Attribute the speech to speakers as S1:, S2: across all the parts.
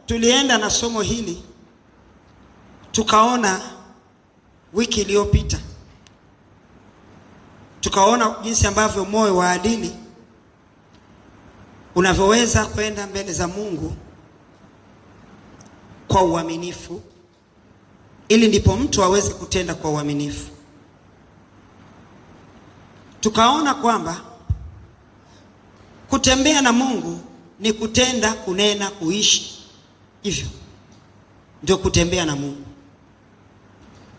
S1: Tulienda na somo hili, tukaona wiki iliyopita, tukaona jinsi ambavyo moyo wa adili unavyoweza kwenda mbele za Mungu kwa uaminifu, ili ndipo mtu aweze kutenda kwa uaminifu. Tukaona kwamba kutembea na Mungu ni kutenda, kunena, kuishi. Hivyo ndio kutembea na Mungu.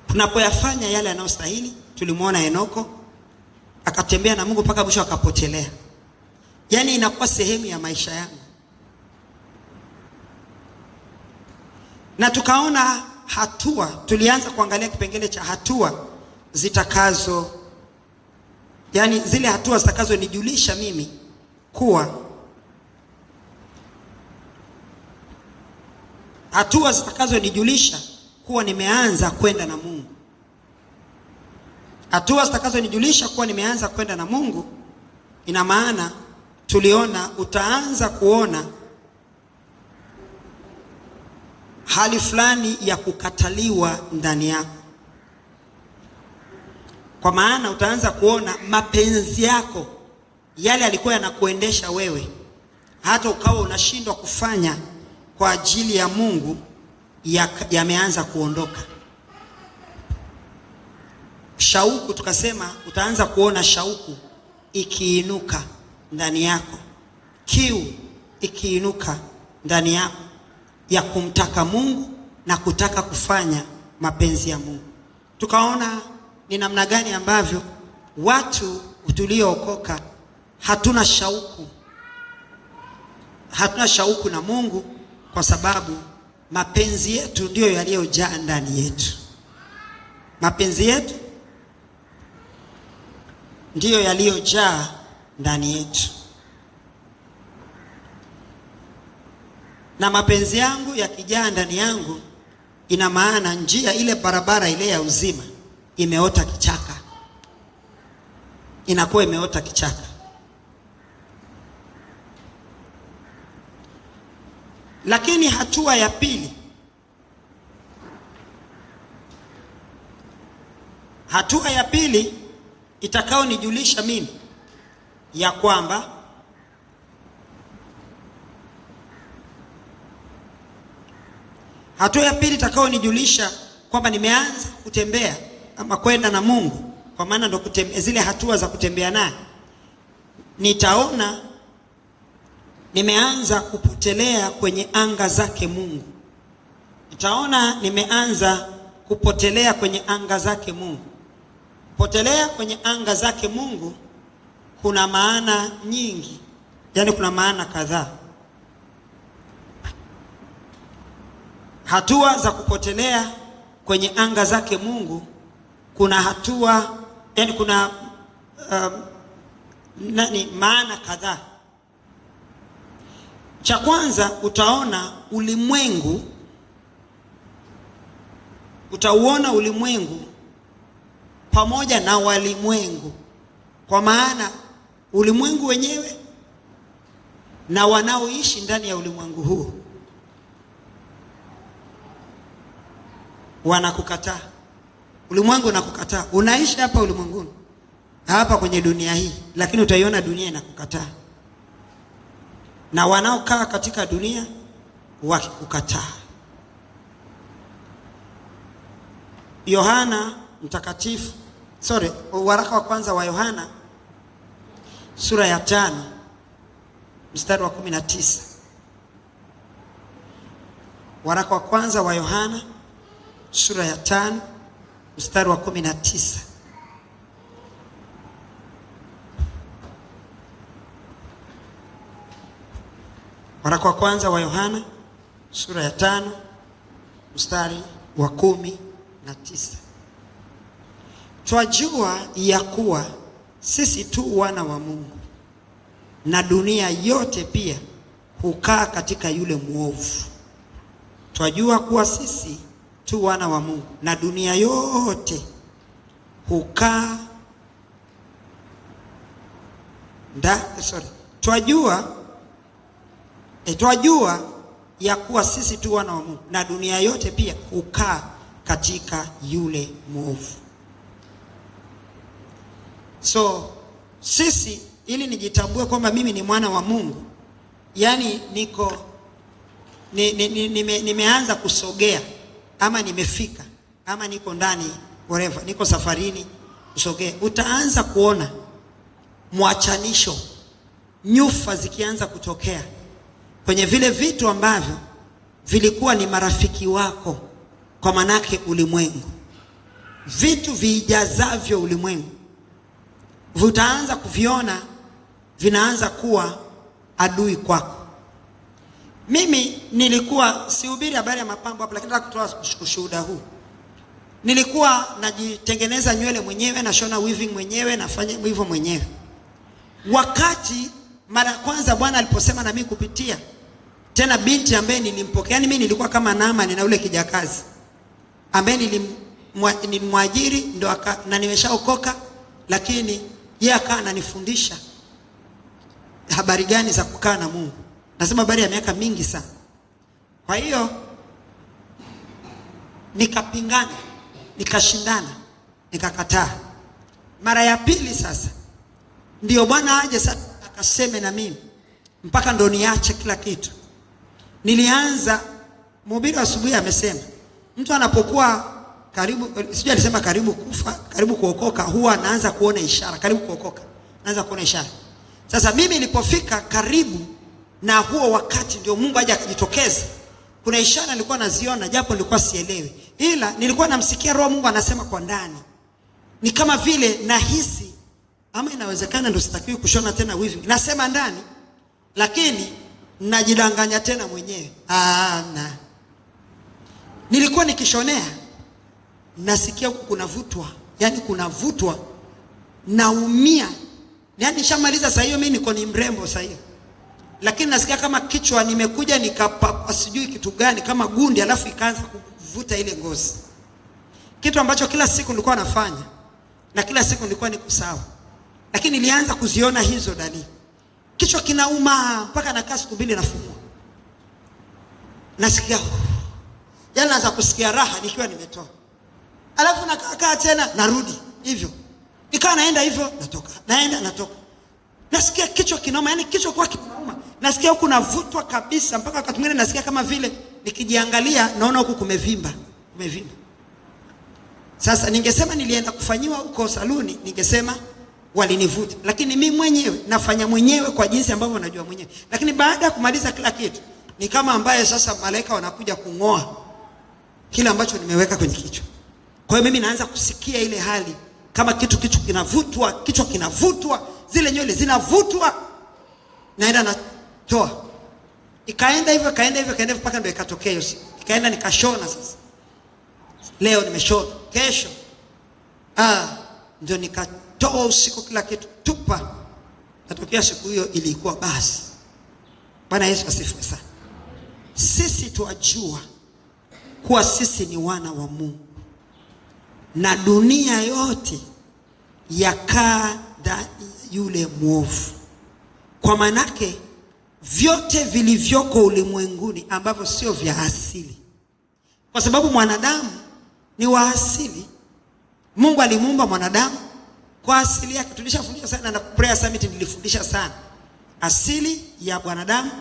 S1: Tunapoyafanya yale yanayostahili. Tulimuona Henoko akatembea na Mungu mpaka mwisho akapotelea. Yaani inakuwa sehemu ya maisha yangu. Na tukaona hatua, tulianza kuangalia kipengele cha hatua zitakazo, yani zile hatua zitakazo nijulisha mimi kuwa, hatua zitakazo nijulisha kuwa nimeanza kwenda na Mungu. Hatua zitakazo nijulisha kuwa nimeanza kwenda na Mungu, ina maana tuliona utaanza kuona hali fulani ya kukataliwa ndani yako. Kwa maana utaanza kuona mapenzi yako yale yalikuwa yanakuendesha wewe, hata ukawa unashindwa kufanya kwa ajili ya Mungu, yameanza kuondoka. Shauku, tukasema utaanza kuona shauku ikiinuka ndani yako, kiu ikiinuka ndani yako ya kumtaka Mungu na kutaka kufanya mapenzi ya Mungu. Tukaona ni namna gani ambavyo watu tuliookoka hatuna shauku na Mungu, kwa sababu mapenzi yetu ndiyo yaliyojaa ndani yetu. Mapenzi yetu ndiyo yaliyojaa ndani yetu. Na mapenzi yangu yakijaa ndani yangu, ina maana njia ile, barabara ile ya uzima imeota kichaka, inakuwa imeota kichaka. Lakini hatua ya pili itakao nijulisha mimi ya kwamba nimeanza kutembea ama kwenda na Mungu, kwa maana ndo zile hatua za kutembea naye, nitaona nimeanza kupotelea kwenye anga zake Mungu. Nitaona nimeanza kupotelea kwenye anga zake Mungu. Potelea kwenye anga zake Mungu kuna maana nyingi, yani kuna maana kadhaa. Hatua za kupotelea kwenye anga zake Mungu, kuna hatua, yani kuna maana kadhaa. Cha kwanza, utauona ulimwengu pamoja na walimwengu, kwa maana ulimwengu wenyewe na wanaoishi ndani ya ulimwengu huu wanakukataa. Ulimwengu unakukataa. Unaishi hapa ulimwenguni, hapa kwenye dunia hii, lakini utaiona dunia inakukataa, na wanaokaa katika dunia wakikukataa. Waraka wa kwanza wa Yohana sura ya 5 mstari wa 19. Waraka wa kwanza wa Yohana sura ya 5 mstari wa 19. Waraka wa kwanza wa Yohana sura ya 5 mstari wa 19. Twajua ya kuwa sisi tu wana wa Mungu, na dunia yote pia hukaa katika yule mwovu. Twajua kuwa sisi tu wana wa Mungu, na dunia yote hukaa twajua ya kuwa sisi tu wana wa Mungu na dunia yote pia hukaa katika yule mwovu. So sisi, ili nijitambue kwamba mimi ni mwana wa Mungu, yani nimeanza kusogea, ama nimefika, ama niko ndani, whatever, niko safarini kusogea, utaanza kuona mwachanisho, nyufa zikianza kutokea kwenye vile vitu ambavyo vilikuwa ni marafiki wako, kwa manake ulimwengu, vitu vijazavyo ulimwengu, utaanza kuviona vinaanza kuwa adui kwako. Mimi nilikuwa sihubiri habari ya mapambo hapa, lakini nataka kutoa ushuhuda huu. Nilikuwa najitengeneza nywele mwenyewe, nashona weaving mwenyewe, nafanya hivyo mwenyewe. Wakati mara kwanza Bwana aliposema na mimi kupitia tena binti ambaye nilimpokea, yani mimi nilikuwa kama nama na ule kijakazi ambaye nilimwajiri ndo na nimeshaokoka, lakini yeye akawa ananifundisha habari gani za kukaa na Mungu. Nasema habari ya miaka mingi sana. Kwa hiyo nikapingana, nikashindana, nikakataa. Mara ya pili sasa ndio Bwana aje sasa akaseme na mimi, mpaka ndo niache kila kitu. Nilianza, mhubiri asubuhi amesema mtu anapokuwa karibu, sijui alisema karibu kufa, karibu kuokoka, huwa anaanza kuona ishara. Karibu kuokoka, anaanza kuona ishara. Sasa mimi nilipofika karibu na huo wakati, ndio Mungu aje akajitokeza. Kuna ishara nilikuwa naziona, japo nilikuwa sielewi, ila nilikuwa namsikia Roho Mungu anasema kwa ndani. Ni kama vile nahisi, ama inawezekana ndio sitakiwi kushona tena weaving, nasema ndani, lakini najidanganya tena mwenyewe. Na nilikuwa nikishonea, nasikia kunavutwa, yani kunavutwa, naumia. Yani shamaliza saa hiyo, mimi niko ni mrembo saa hiyo, lakini nasikia kama kichwa nimekuja nikapapa sijui kitu gani, kama gundi, alafu ikaanza kuvuta ile ngozi. Kitu ambacho kila siku nilikuwa nafanya na kila siku nilikuwa niko sawa, lakini nilianza kuziona hizo dalili. Kichwa kinauma mpaka nakaa siku mbili nafumua. Nasikia, yani naanza kusikia raha nikiwa nimetoa. Alafu nakaa tena narudi hivyo. Nikaa naenda hivyo, natoka. Naenda natoka. Nasikia kichwa kinauma, yani kichwa kwa kinauma. Nasikia huku navutwa kabisa, mpaka wakati mwingine nasikia kama vile nikijiangalia naona huku kumevimba, kumevimba. Sasa ningesema nilienda kufanyiwa huko saluni, ningesema walinivuta, lakini mimi mwenyewe nafanya mwenyewe kwa jinsi ambavyo najua mwenyewe. Lakini baada ya kumaliza kila kitu, ni kama ambaye sasa malaika wanakuja kung'oa kile ambacho nimeweka kwenye kichwa. Kwa hiyo mimi naanza kusikia ile hali kama kichwa kinavutwa, kichwa kinavutwa, zile nywele zinavutwa, naenda natoa. Ikaenda hivyo, kaenda hivyo, kaenda mpaka ndio ikatokea hiyo siku. Ikaenda nikashona sasa. Leo nimeshona, kesho ndio nikatoa usiku kila kitu tupa. Natokea siku hiyo ilikuwa basi. Bwana Yesu asifiwe sana. Sisi tuajua kuwa sisi ni wana wa Mungu na dunia yote yakaa ndani yule mwovu. Kwa manake vyote vilivyoko ulimwenguni ambavyo sio vya asili, kwa sababu mwanadamu ni wa asili. Mungu alimuumba mwanadamu kwa asili yake. Tulishafundisha sana na prayer summit, nilifundisha sana asili ya mwanadamu,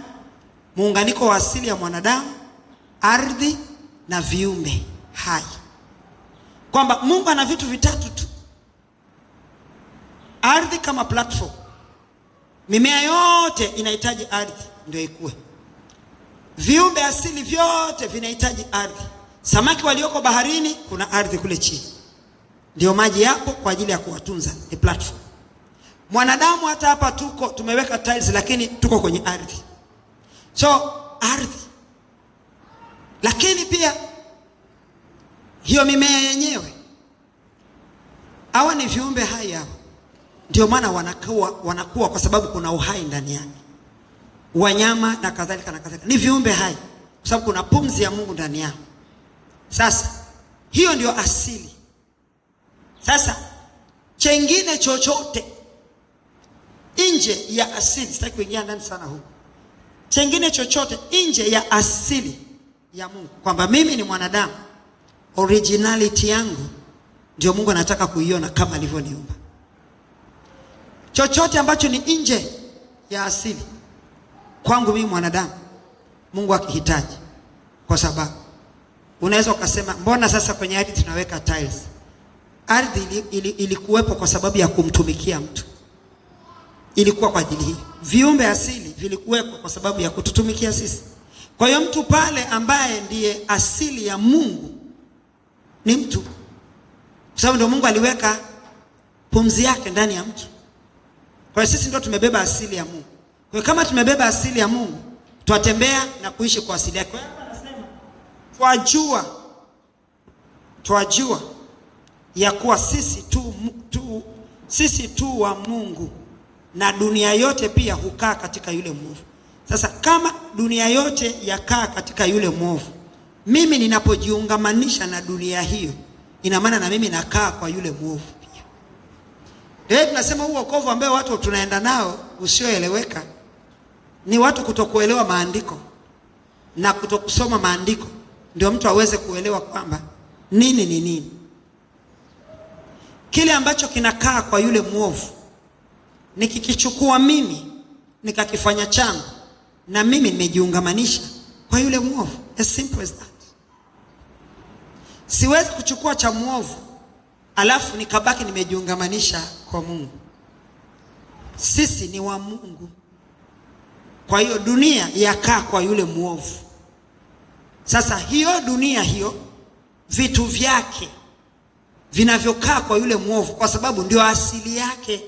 S1: muunganiko wa asili ya mwanadamu, ardhi na viumbe hai. Kwamba Mungu ana vitu vitatu tu. Ardhi kama platform. Mimea yote inahitaji ardhi ndio ikue. Viumbe asili vyote vinahitaji ardhi. Samaki walioko baharini, kuna ardhi kule chini. Ndio maji yapo kwa ajili ya kuwatunza, ni platform. Mwanadamu hata hapa tuko tumeweka tiles, lakini tuko kwenye ardhi. So ardhi. Lakini pia hiyo mimea yenyewe, hawa ni viumbe hai hao. Ndio maana wanakuwa kwa sababu kuna uhai ndani yake. Wanyama na kadhalika na kadhalika ni viumbe hai kwa sababu kuna pumzi ya Mungu ndani yao. Sasa hiyo ndio asili. Sasa chengine chochote nje ya asili, sitaki kuingia ndani sana huko, chengine chochote nje ya asili ya Mungu, kwamba mimi ni mwanadamu, originality yangu ndio Mungu anataka kuiona kama alivyoniumba. Chochote ambacho ni nje ya asili kwangu mimi mwanadamu, Mungu akihitaji. Kwa sababu unaweza ukasema, mbona sasa kwenye ardhi tunaweka tiles? Ardhi ilikuwepo kwa sababu ya kumtumikia mtu, ilikuwa kwa ajili hii. Viumbe asili vilikuwepo kwa sababu ya kututumikia sisi. Kwa hiyo mtu pale ambaye ndiye asili ya Mungu ni mtu, kwa sababu ndio Mungu aliweka pumzi yake ndani ya mtu. Kwa hiyo sisi ndio tumebeba asili ya Mungu. Kwa hiyo kama tumebeba asili ya Mungu, tutatembea na kuishi kwa asili yake. Kwa hiyo anasema twajua ya kuwa sisi tu wa Mungu, na dunia yote pia hukaa katika yule mwovu. Sasa kama dunia yote yakaa katika yule mwovu, mimi ninapojiungamanisha na dunia hiyo, ina maana na mimi nakaa kwa yule mwovu pia. Ndio tunasema huu wokovu ambao watu tunaenda nao usioeleweka ni watu kutokuelewa maandiko na kutokusoma maandiko, ndio mtu aweze kuelewa kwamba nini ni nini. Kile ambacho kinakaa kwa yule mwovu nikikichukua mimi nikakifanya changu, na mimi nimejiungamanisha kwa yule mwovu. As simple as that. Siwezi kuchukua cha mwovu alafu nikabaki nimejiungamanisha kwa Mungu. Sisi ni wa Mungu. Kwa hiyo dunia yakaa kwa yule mwovu. Sasa hiyo dunia hiyo, vitu vyake vinavyokaa kwa yule mwovu, kwa sababu ndio asili yake,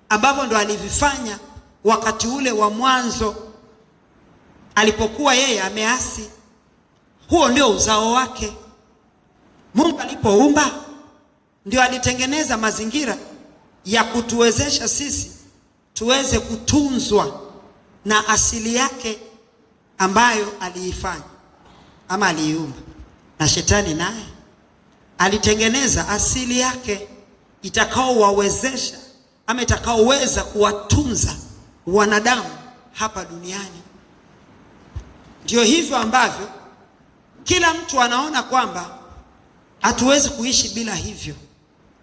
S1: ambavyo ndio alivifanya wakati ule wa mwanzo alipokuwa yeye ameasi. Huo ndio uzao wake. Mungu alipoumba ndio alitengeneza mazingira ya kutuwezesha sisi tuweze kutunzwa na asili yake ambayo aliifanya ama aliiumba. Na shetani naye alitengeneza asili yake itakaowawezesha ama itakaoweza kuwatunza wanadamu hapa duniani. Ndio hivyo ambavyo kila mtu anaona kwamba hatuwezi kuishi bila hivyo,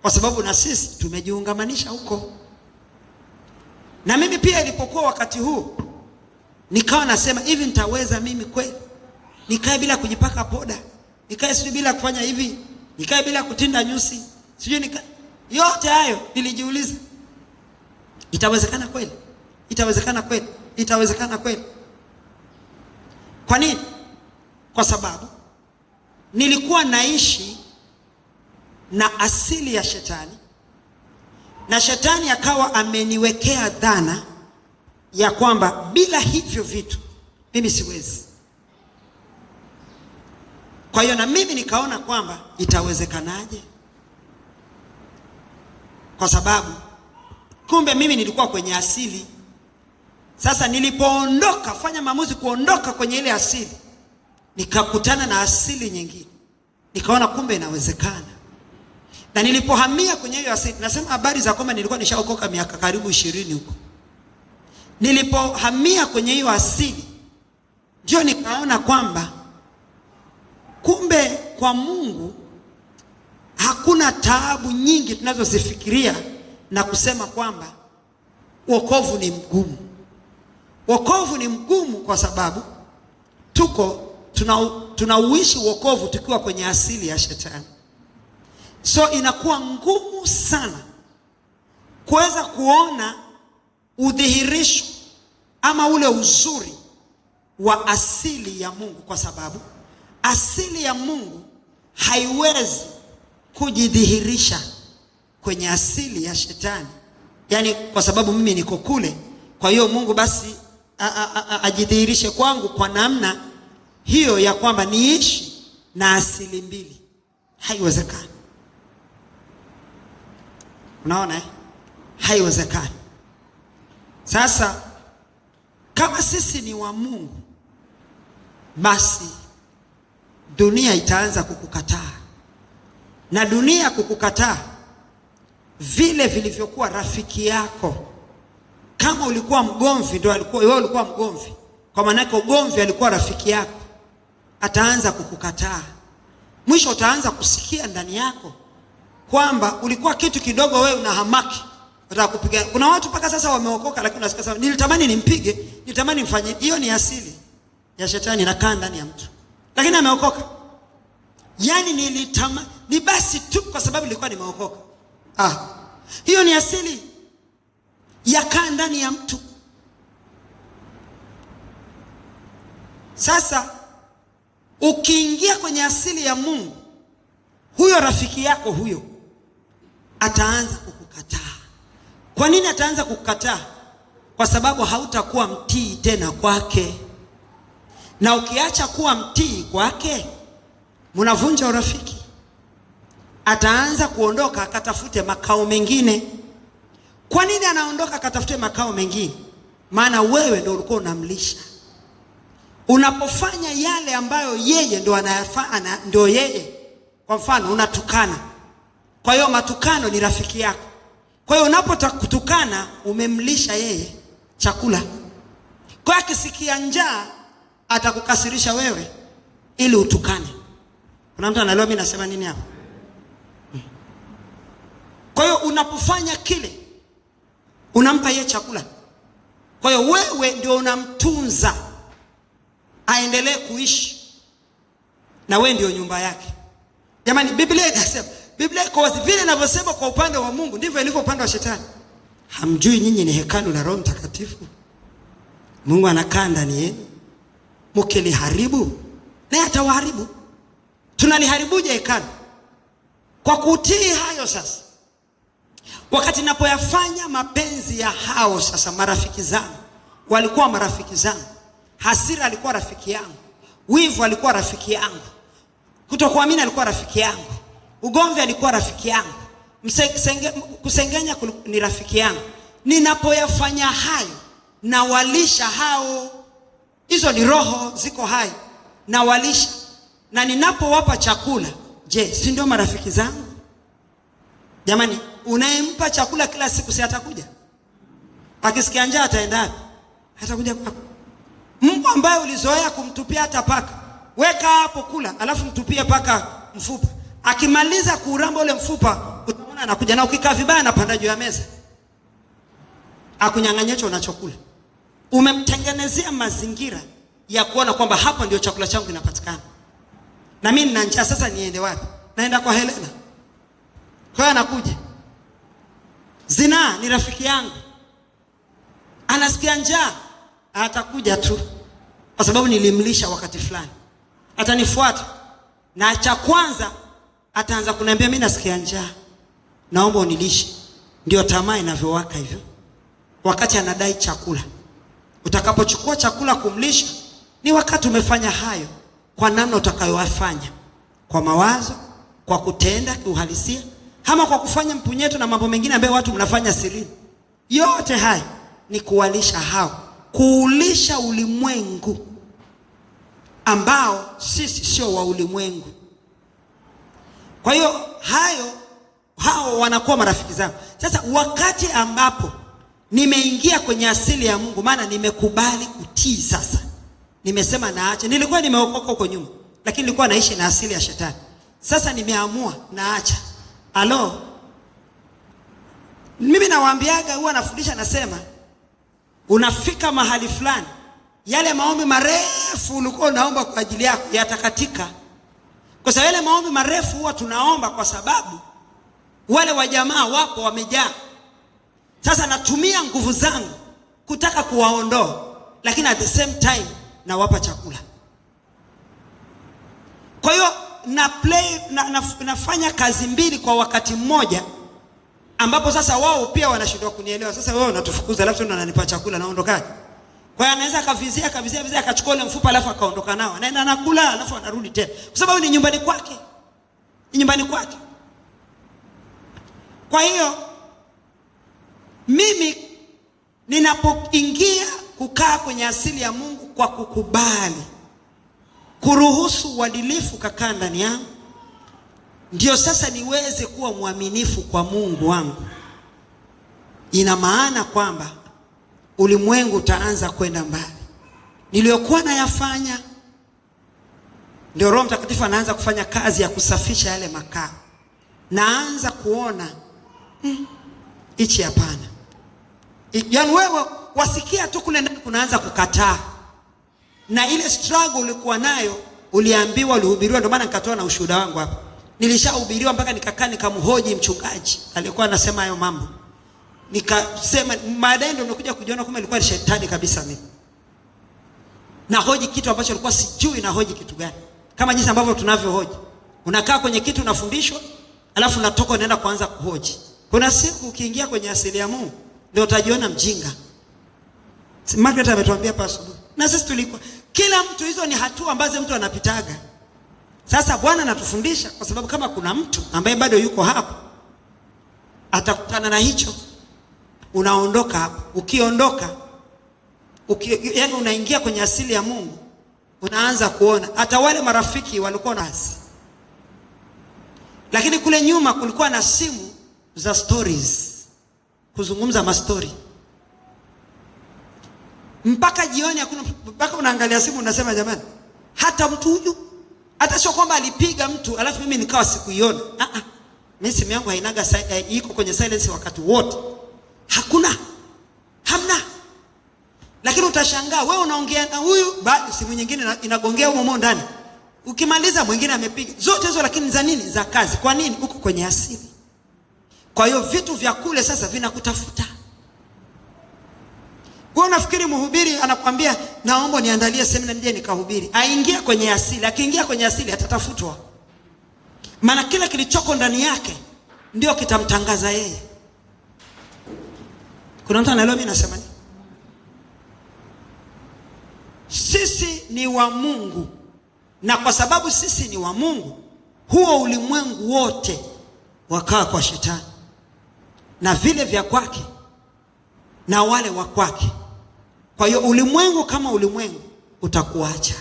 S1: kwa sababu na sisi tumejiungamanisha huko. Na mimi pia ilipokuwa wakati huu, nikawa nasema hivi, nitaweza mimi kweli nikae bila kujipaka poda, nikae sijui bila kufanya hivi, nikae bila kutinda nyusi, sijui yote hayo nilijiuliza, itawezekana kweli? Itawezekana kweli? Itawezekana kweli? Kwa nini? Kwa sababu nilikuwa naishi na asili ya shetani, na shetani akawa ameniwekea dhana ya kwamba bila hivyo vitu mimi siwezi. Kwa hiyo na mimi nikaona kwamba itawezekanaje? Kwa sababu kumbe mimi nilikuwa kwenye asili. Sasa nilipoondoka, fanya maamuzi kuondoka kwenye ile asili, nikakutana na asili nyingine, nikaona kumbe inawezekana. Na nilipohamia kwenye hiyo asili, nasema habari za kwamba nilikuwa nishaokoka miaka karibu 20 huko. Nilipohamia kwenye hiyo asili, ndio nikaona kwamba kumbe kwa Mungu hakuna taabu nyingi tunazozifikiria na kusema kwamba wokovu ni mgumu. Wokovu ni mgumu kwa sababu tunauishi wokovu tukiwa kwenye asili ya shetani. So inakuwa ngumu sana kuweza kuona udhihirisho ama ule uzuri wa asili ya Mungu, kwa sababu asili ya Mungu haiwezi kujidhihirisha kwenye asili ya shetani. Yaani kwa sababu mimi niko kule, kwa hiyo Mungu basi ajidhihirishe kwangu kwa namna hiyo ya kwamba niishi na asili mbili. Haiwezekani. Unaona haiwezekani. Sasa kama sisi ni wa Mungu, basi dunia itaanza kukukataa. Na dunia kukukataa vile vilivyokuwa rafiki yako. Kama ulikuwa mgomvi, ndio wewe ulikuwa mgomvi, Kwa maana ugomvi alikuwa rafiki yako, ataanza kukukataa. Mwisho utaanza kusikia ndani yako kwamba ulikuwa kitu kidogo wewe unahamaki, unataka kupigana. Kuna watu mpaka sasa wameokoka, lakini unasikia sasa, nilitamani nimpige, nilitamani nimfanye. Hiyo ni asili ya shetani inakaa ndani ya mtu, lakini ameokoka. Yaani nilitamani ni basi tu kwa sababu nilikuwa nimeokoka. Hiyo ni asili ya kaa ndani ya mtu. Sasa ukiingia kwenye asili ya Mungu, huyo rafiki yako huyo ataanza kukukataa. Kwa nini ataanza kukukataa? Kwa sababu hautakuwa mtii tena kwake. Na ukiacha kuwa mtii kwake, mnavunja urafiki. Ataanza kuondoka akatafute makao mengine. Kwa nini anaondoka akatafute makao mengine? Maana wewe ndio ulikuwa unamlisha. Unapofanya yale ambayo yeye ndio anayafanya, ndio yeye. Kwa mfano unatukana. Kwa hiyo matukano ni rafiki yako. Kwa hiyo unapotaka kutukana umemlisha yeye chakula. Kwa akisikia njaa atakukasirisha wewe ili utukane. Kuna mtu anaelewa mimi nasema nini hapa? Kwa hiyo unapofanya kile unampa yeye chakula. Kwa hiyo wewe ndio unamtunza aendelee kuishi, na wewe ndio nyumba yake. Jamani, Biblia inasema, Biblia kwa vile inavyosema kwa upande wa Mungu ndivyo ilivyo upande wa shetani. Hamjui nyinyi ni hekalu la Roho Mtakatifu? Mungu anakaa ndani yenu. Mkiliharibu naye atawaharibu. Tunaliharibuje hekalu? Kwa kutii hayo. Sasa wakati ninapoyafanya mapenzi ya hao sasa marafiki zangu, walikuwa marafiki zangu. Hasira alikuwa rafiki yangu, wivu alikuwa rafiki yangu, kutokuamini alikuwa rafiki yangu, ugomvi alikuwa rafiki yangu, kusengenya ni rafiki yangu. Ninapoyafanya hayo na walisha hao, hizo ni roho ziko hai, na walisha. Na ninapowapa chakula, je, si ndio marafiki zangu? Jamani, unayempa chakula kila siku si atakuja? Akisikia njaa ataenda wapi? Atakuja kwako. Mungu ambaye ulizoea kumtupia hata paka, weka hapo kula, alafu mtupie paka mfupa. Akimaliza kuramba ule mfupa, utaona anakuja, na ukikaa vibaya anapanda juu ya meza akunyang'anyacho unachokula. Umemtengenezea mazingira ya kuona kwamba hapa ndio chakula changu kinapatikana. Na mimi nina njaa, sasa niende wapi? Naenda kwa Helena. Kwa hiyo anakuja. Zinaa ni rafiki yangu, anasikia njaa atakuja tu, kwa sababu nilimlisha wakati fulani. Atanifuata, na cha kwanza ataanza kuniambia mimi nasikia njaa, naomba unilishe. Ndio tamaa inavyowaka hivyo wakati anadai chakula. Utakapochukua chakula kumlisha, ni wakati umefanya hayo kwa namna utakayowafanya, kwa mawazo, kwa kutenda kiuhalisia, ama kwa kufanya mpunyeto na mambo mengine ambayo watu mnafanya siri. Yote haya ni kuwalisha hao, kuulisha ulimwengu ambao sisi sio wa ulimwengu. Kwa hiyo hao wanakuwa marafiki zangu. Sasa wakati ambapo nimeingia kwenye asili ya Mungu, maana nimekubali kutii sasa. Nimesema naacha. Nilikuwa nimeokoka huko nyuma, lakini nilikuwa naishi na asili ya shetani. Sasa nimeamua naacha. Mimi nawaambiaga, huwa nafundisha, nasema unafika mahali fulani, yale maombi marefu ulikuwa unaomba kwa ajili yako yatakatika. Kwa sababu yale maombi marefu huwa tunaomba kwa sababu wale wajamaa wapo wamejaa. Sasa natumia nguvu zangu kutaka kuwaondoa, lakini at the same time nawapa chakula. Kwa hiyo nafanya kazi mbili kwa wakati mmoja, ambapo sasa wao pia wanashindwa kunielewa. Sasa wewe unatufukuza alafu ndo unanipa chakula, naondokaje? Kwa hiyo anaweza akavizia akachukua ile mfupa alafu akaondoka nao. Anaenda anakula alafu anarudi tena. Kwa sababu ni nyumbani kwake. Ni nyumbani kwake. Kwa hiyo mimi ninapoingia kukaa kwenye asili ya Mungu kwa kukubali, kuruhusu uadilifu kakaa ndani yangu, ndio sasa niweze kuwa mwaminifu kwa Mungu wangu. Ina maana kwamba ulimwengu utaanza kwenda mbali. niliyokuwa nayafanya, ndio Roho Mtakatifu anaanza kufanya kazi ya kusafisha yale makao. Naanza kuona hichi hapana. Yaani wewe wasikia tu kule ndani kunaanza kukataa. Na ile struggle ulikuwa nayo, uliambiwa, ulihubiriwa, ndio maana nikatoa na ushuhuda wangu hapa. Nilishahubiriwa mpaka nikakaa nikamhoji mchungaji alikuwa anasema hayo mambo. Nikasema baadaye ndio nimekuja kujiona kumbe ilikuwa ni shetani kabisa mimi. Na hoji kitu ambacho nilikuwa sijui na hoji kitu gani. Kama jinsi ambavyo tunavyohoji. Unakaa kwenye kitu unafundishwa, alafu unatoka unaenda kuanza kuhoji. Kuna siku ukiingia kwenye asili ya Mungu ndio utajiona mjinga. Margaret ametuambia hapa asubuhi. Na sisi tulikuwa kila mtu, hizo ni hatua ambazo mtu anapitaga. Sasa Bwana anatufundisha kwa sababu kama kuna mtu ambaye bado yuko hapo atakutana na hicho, unaondoka hapo. Ukiondoka yaani unaingia kwenye asili ya Mungu, unaanza kuona hata wale marafiki walikuwa nasi. Lakini kule nyuma kulikuwa na simu za stories, kuzungumza mastori. Mpaka jioni hakuna, mpaka unaangalia simu unasema jamani, hata mtu huyu, hata sio kwamba alipiga mtu alafu mimi nikawa sikuiona. Mimi simu yangu hainaga iko kwenye silence wakati wote. Hamna. Lakini utashangaa wewe unaongea na huyu, bado simu nyingine inagongea humo ndani. Ukimaliza mwingine amepiga. Zote hizo lakini za nini? Za kazi. Kwa nini? Uko kwenye asili. Kwa hiyo vitu vya kule sasa vinakutafuta. Wewe unafikiri mhubiri anakuambia naomba niandalie semina nije nikahubiri. Aingia kwenye asili. Akiingia kwenye asili atatafutwa. Maana kila kilichoko ndani yake ndio kitamtangaza yeye. Kuna mtu anaelewa mimi nasema nini? Sisi ni wa Mungu. Na kwa sababu sisi ni wa Mungu, huo ulimwengu wote wakaa kwa shetani. Na vile vya kwake na wale wa kwake. Kwa hiyo ulimwengu kama ulimwengu utakuacha.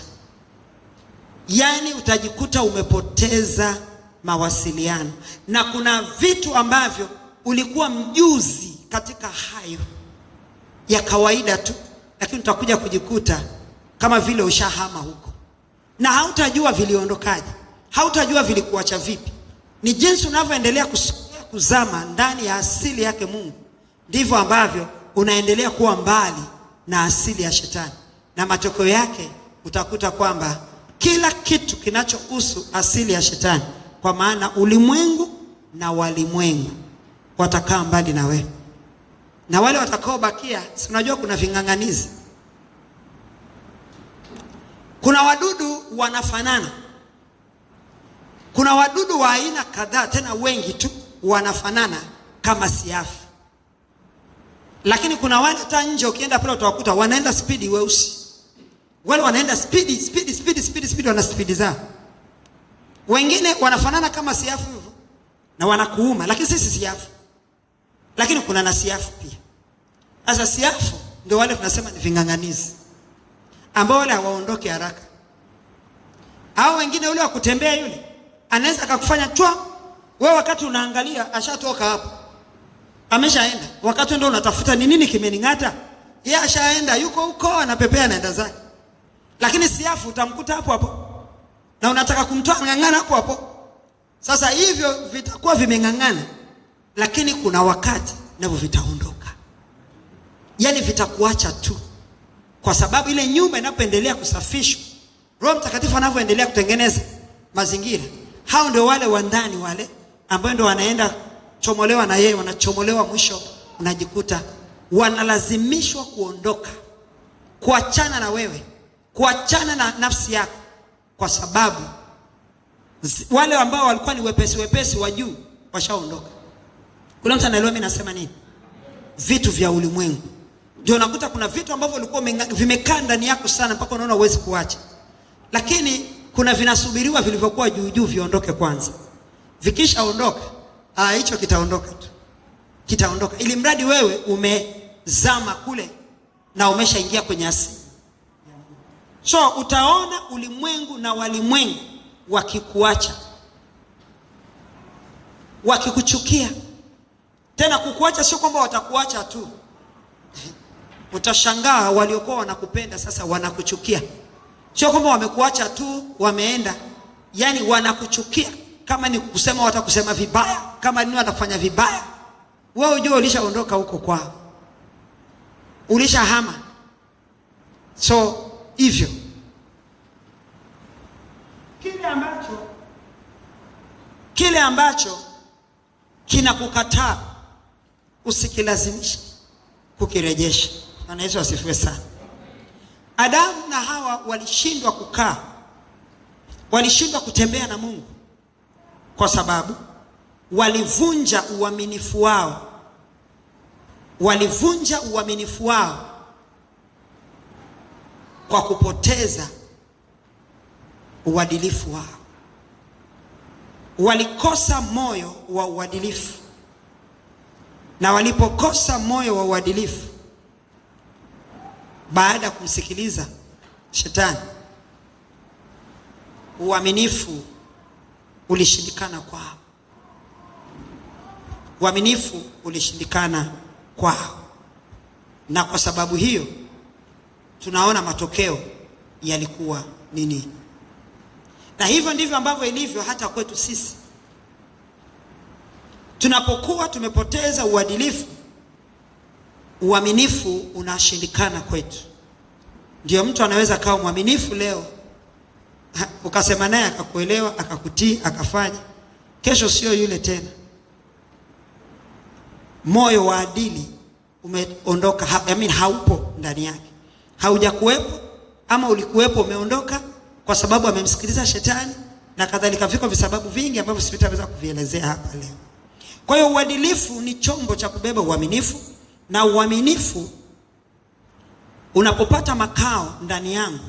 S1: Yaani utajikuta umepoteza mawasiliano. Na kuna vitu ambavyo ulikuwa mjuzi katika hayo ya kawaida tu, lakini utakuja kujikuta kama vile ushahama huko. Na hautajua viliondokaje. Hautajua vilikuacha vipi. Ni jinsi unavyoendelea kuzama ndani ya asili yake Mungu, ndivyo ambavyo unaendelea kuwa mbali na asili ya shetani. Na matokeo yake utakuta kwamba kila kitu kinachohusu asili ya shetani, kwa maana ulimwengu na walimwengu, watakaa mbali na wewe. Na wale watakaobakia, si unajua kuna ving'ang'anizi. Kuna wadudu wanafanana. Kuna wadudu wa aina kadhaa, tena wengi tu wanafanana kama siafu. Lakini kuna wale hata nje ukienda pale utawakuta wanaenda spidi weusi. Wale wanaenda spidi wana spidi zao. Wengine wanafanana kama siafu hivyo na wanakuuma, lakini sisi siafu. Lakini kuna na siafu pia. Sasa siafu ndio wale tunasema ni ving'ang'anizi, ambao wale hawaondoki haraka. Hao wengine yule wa kutembea yule anaweza akakufanya chwa, wewe wakati unaangalia ashatoka hapo. Ameshaenda. Wakati ndio unatafuta ni nini kimening'ata, yeye ashaenda, yuko huko anapepea anaenda zake. Lakini siafu utamkuta hapo hapo. Na unataka kumtoa ng'ang'ana hapo hapo. Sasa hivyo vitakuwa vimeng'ang'ana, lakini kuna wakati navyo vitaondoka. Yaani vitakuacha tu. Kwa sababu ile nyumba inapoendelea kusafishwa, Roho Mtakatifu anavyoendelea kutengeneza mazingira, hao ndio wale wa ndani wale ambao ndio wanaenda chomolewa na yeye, wanachomolewa, mwisho unajikuta wanalazimishwa kuondoka, kuachana na wewe, kuachana na nafsi yako, kwa sababu wale ambao walikuwa ni wepesi wa juu washaondoka. Kuna mtu anaelewa mimi nasema nini? Vitu vya ulimwengu. Ndio unakuta kuna vitu ambavyo vilikuwa vimekaa ndani yako sana mpaka unaona huwezi kuacha. Lakini kuna vinasubiriwa vilivyokuwa juu viondoke kwanza. Vikishaondoka, hicho kitaondoka tu. Kitaondoka. Ili mradi wewe umezama kule na umeshaingia kwenye asili. So utaona ulimwengu na walimwengu wakikuacha, wakikuchukia. Tena kukuacha sio kwamba watakuacha tu. Utashangaa waliokuwa wanakupenda sasa wanakuchukia. Sio kwamba wamekuacha tu wameenda, yani wanakuchukia. Kama ni kusema watakusema vibaya, kama ni watafanya vibaya. Wewe unajua ulishaondoka huko kwao, ulishahama. So hivyo kile ambacho kinakukataa usikilazimishe kukirejesha. Bwana Yesu asifiwe sana. Adamu na Hawa walishindwa kukaa, walishindwa kutembea na Mungu kwa sababu walivunja uaminifu wao. Walivunja uaminifu wao kwa kupoteza uadilifu wao. Walikosa moyo wa uadilifu, na walipokosa moyo wa uadilifu, baada ya kumsikiliza Shetani, uaminifu ulishindikana kwao. Uaminifu ulishindikana kwao, na kwa sababu hiyo tunaona matokeo yalikuwa nini. Na hivyo ndivyo ambavyo ilivyo hata kwetu sisi. Tunapokuwa tumepoteza uadilifu, uaminifu unashindikana kwetu. Ndio mtu anaweza kawa mwaminifu leo, ukasema naye akakuelewa, akakutii, akafanya. Kesho sio yule tena. Moyo wa adili umeondoka, haupo ndani yake. Haujakuwepo, ama ulikuwepo umeondoka kwa sababu amemsikiliza Shetani na kadhalika. Viko visababu vingi ambavyo sitaweza kuvielezea hapa leo. Kwa hiyo uadilifu ni chombo cha kubeba uaminifu, na uaminifu unapopata makao ndani yangu,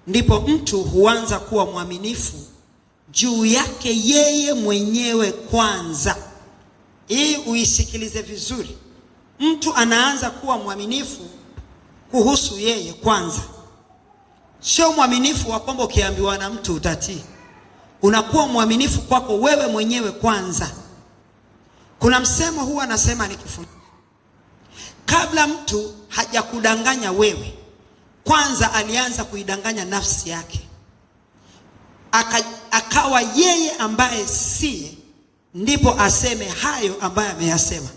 S1: ndipo mtu huanza kuwa mwaminifu juu yake yeye mwenyewe kwanza. Hii uisikilize vizuri. Mtu anaanza kuwa mwaminifu kuhusu yeye kwanza. Sio mwaminifu wa kwamba ukiambiwa na mtu utatii. Unakuwa mwaminifu kwako wewe mwenyewe kwanza. Kuna msemo huwa anasema nikifundisha, kabla mtu hajakudanganya wewe, kwanza alianza kuidanganya nafsi yake. Akawa yeye ambaye siye, ndipo aseme hayo ambayo ameyasema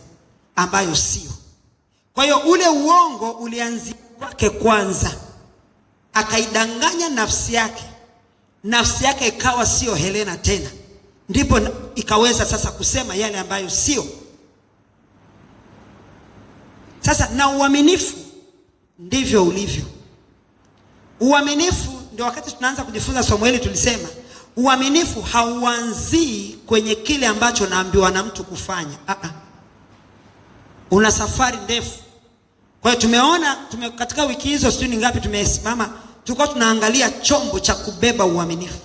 S1: ambayo sio. Kwa hiyo ule uongo ulianzia kwake kwanza. Akaidanganya nafsi yake. Nafsi yake ikawa sio Helena tena. Ndipo ikaweza sasa kusema yale ambayo sio. Sasa na uaminifu ndivyo ulivyo. Uaminifu ndio wakati tunaanza kujifunza somo hili tulisema, uaminifu hauanzii kwenye kile ambacho naambiwa na mtu kufanya. Una safari ndefu. Kwa hiyo tumeona katika wiki hizo sio ni ngapi tumesimama, tulikuwa tunaangalia chombo cha kubeba uaminifu.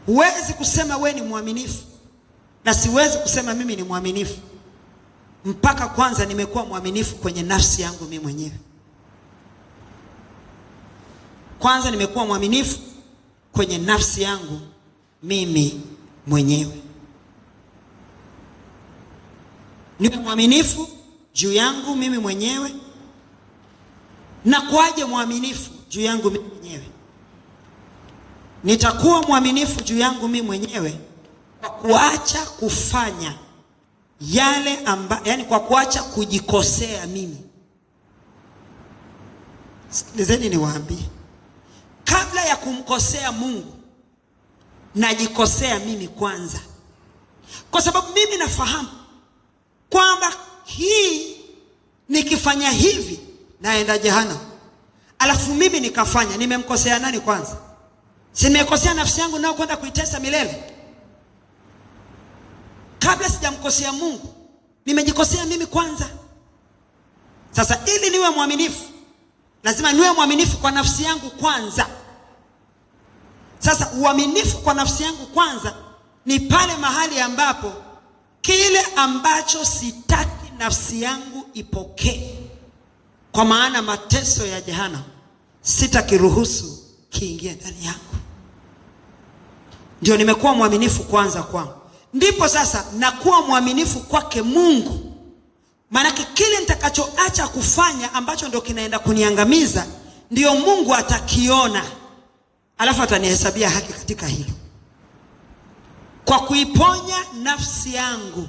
S1: Huwezi kusema we ni mwaminifu na siwezi kusema mimi ni mwaminifu mpaka kwanza nimekuwa mwaminifu kwenye nafsi yangu mimi mwenyewe. Kwanza nimekuwa mwaminifu kwenye nafsi yangu mimi mwenyewe. Niwe mwaminifu juu yangu mimi mwenyewe. Na kwaje mwaminifu juu yangu mimi mwenyewe? Nitakuwa mwaminifu juu yangu mimi mwenyewe kwa kuacha kufanya yale yani kwa kuacha kujikosea mimi. Sikilizeni niwaambie, kabla ya kumkosea Mungu najikosea mimi kwanza. Kwa sababu mimi nafahamu kwamba hii nikifanya hivi naenda jehanamu. Alafu mimi nikafanya, nimemkosea nani kwanza? Si nimekosea nafsi yangu nao kwenda kuitesa milele? Kabla sijamkosea Mungu, nimejikosea mimi kwanza. Sasa ili niwe mwaminifu, lazima niwe mwaminifu kwa nafsi yangu kwanza. Sasa uaminifu kwa nafsi yangu kwanza ni pale mahali ambapo kile ambacho sitaki nafsi yangu ipokee, kwa maana mateso ya jehanamu, sitakiruhusu kiingie ndani yangu. Ndio nimekuwa mwaminifu kwanza kwangu. Ndipo sasa nakuwa mwaminifu kwake Mungu Maanake kile nitakachoacha kufanya ambacho ndio kinaenda kuniangamiza, ndio Mungu atakiona, alafu atanihesabia haki katika hilo. Kwa kuiponya nafsi yangu